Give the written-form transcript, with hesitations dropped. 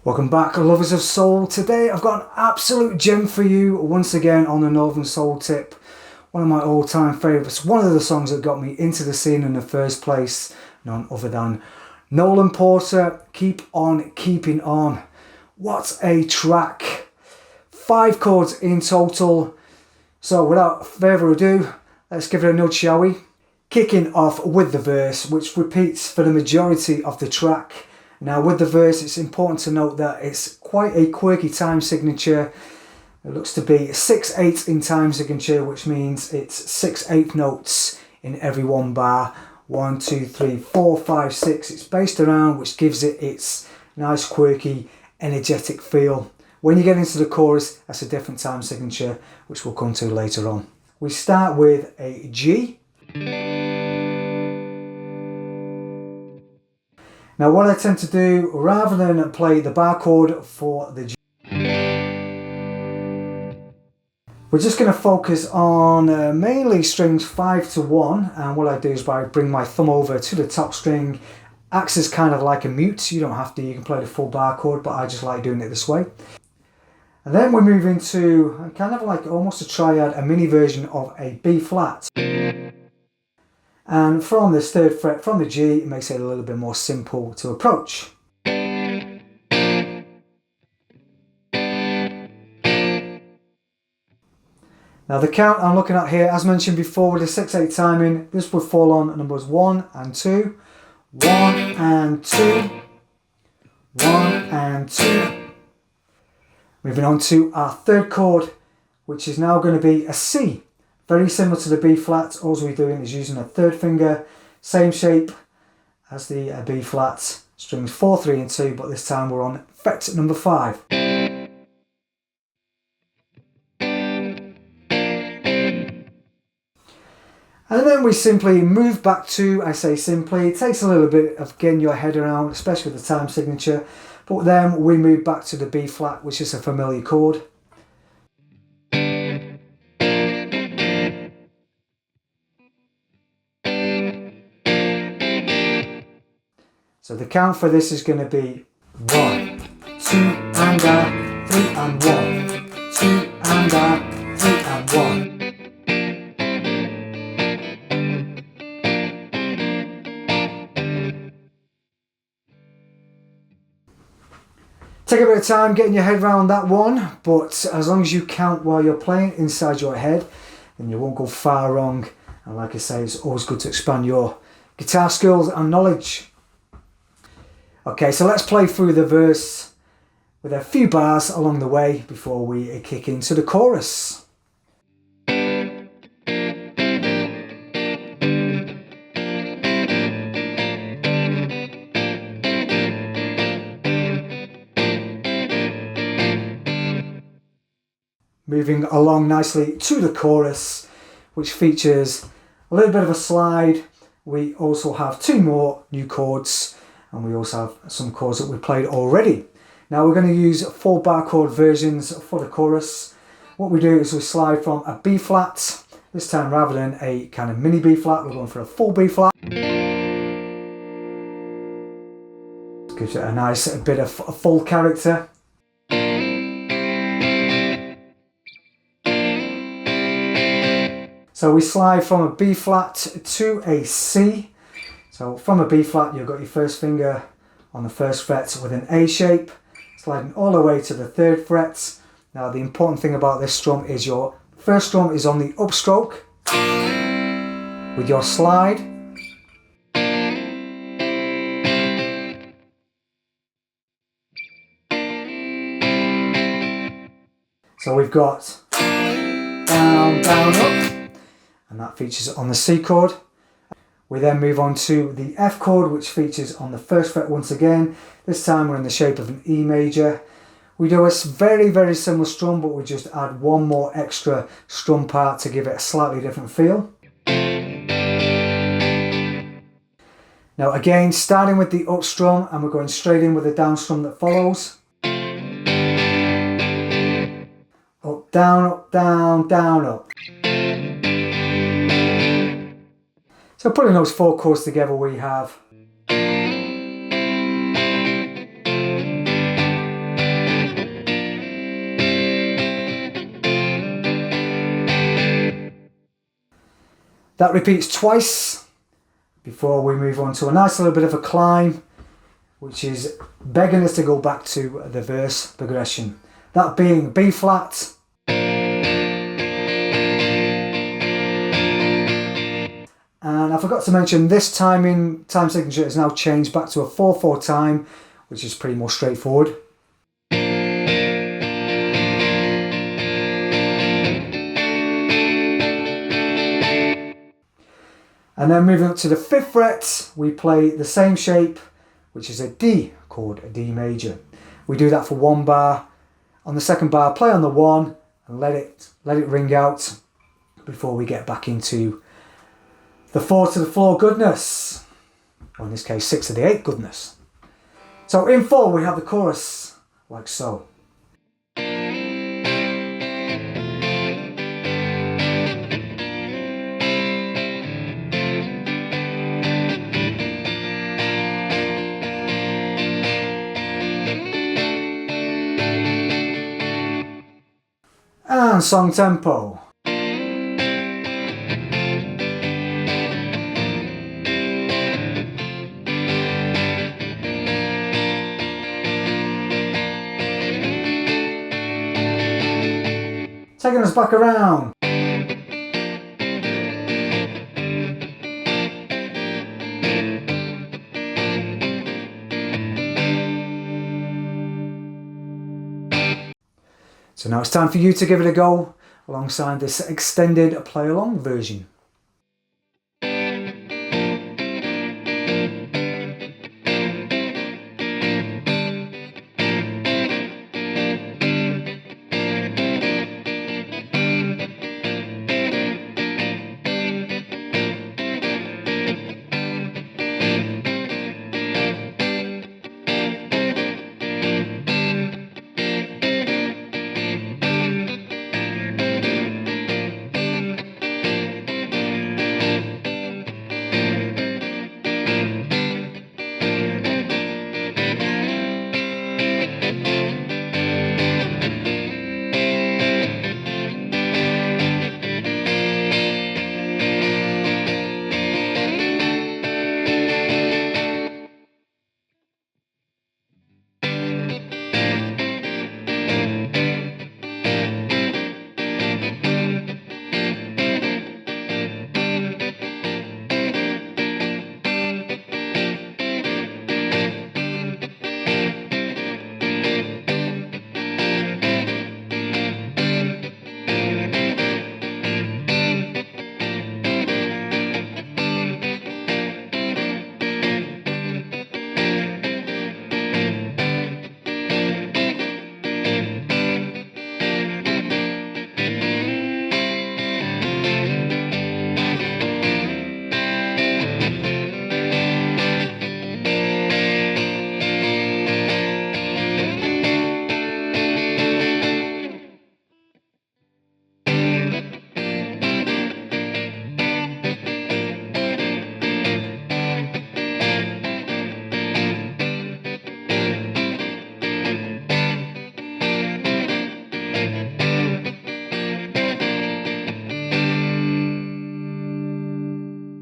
Welcome back, lovers of soul. Today I've got an absolute gem for you once again on the Northern Soul Tip. One of my all-time favourites, one of the songs that got me into the scene in the first place, none other than Nolan Porter, Keep On Keeping On. What a track. 5 chords in total. So without further ado, let's give it a nudge, shall we? Kicking off with the verse, which repeats for the majority of the track. Now with the verse, it's important to note that it's quite a quirky time signature. It looks to be 6/8 in time signature, which means it's 6/8 notes in every one bar. 1, 2, 3, 4, 5, 6. It's based around, which gives it its nice quirky, energetic feel. When you get into the chorus, that's a different time signature, which we'll come to later on. We start with a G. Now what I tend to do, rather than play the bar chord for the G, we're just going to focus on mainly strings 5 to 1, and what I do is I bring my thumb over to the top string, acts as kind of like a mute. You don't have to, you can play the full bar chord, but I just like doing it this way. And then we move into kind of like almost a triad, a mini version of a B flat. And from this 3rd fret, from the G, it makes it a little bit more simple to approach. Now the count I'm looking at here, as mentioned before with the 6/8 timing, this would fall on numbers 1 and 2, 1 and 2, 1 and 2. Moving on to our 3rd chord, which is now going to be a C. Very similar to the B flat, all we're doing is using a 3rd finger, same shape as the B flat, strings 4, 3 and 2, but this time we're on fret number 5. And then we simply move back to, I say simply, it takes a little bit of getting your head around, especially with the time signature, but then we move back to the B flat, which is a familiar chord. So the count for this is going to be 1, 2 and a, 3 and 1, 2 and a, 3 and 1. Take a bit of time getting your head around that one, but as long as you count while you're playing inside your head, then you won't go far wrong. And like I say, it's always good to expand your guitar skills and knowledge. Okay, so let's play through the verse with a few bars along the way before we kick into the chorus. Moving along nicely to the chorus, which features a little bit of a slide. We also have 2 more new chords, and we also have some chords that we played already. Now we're going to use 4 bar chord versions for the chorus. What we do is we slide from a B flat, this time rather than a kind of mini B flat, we're going for a full B flat. Gives it a nice bit of full character. So we slide from a B flat to a C. So from a B flat, you've got your 1st finger on the 1st fret with an A shape, sliding all the way to the 3rd fret. Now the important thing about this strum is your 1st strum is on the upstroke with your slide. So we've got down, down, up. And that features on the C chord. We then move on to the F chord, which features on the 1st fret once again. This time we're in the shape of an E major. We do a very, very similar strum, but we just add 1 more extra strum part to give it a slightly different feel. Now again, starting with the up strum, and we're going straight in with the down strum that follows. Up, down, down, up. So putting those 4 chords together, we have That repeats twice before we move on to a nice little bit of a climb, which is begging us to go back to the verse progression. That being B flat, and I forgot to mention this time signature has now changed back to a 4/4 time, which is pretty more straightforward. And then moving up to the 5th fret, we play the same shape, which is a D chord, a D major. We do that for 1 bar. On the 2nd bar, play on the 1 and let it ring out before we get back into the 4 to the floor goodness, or in this case 6 to the 8 goodness. So in 4 we have the chorus like so. And song tempo. Taking us back around. So now it's time for you to give it a go alongside this extended play-along version.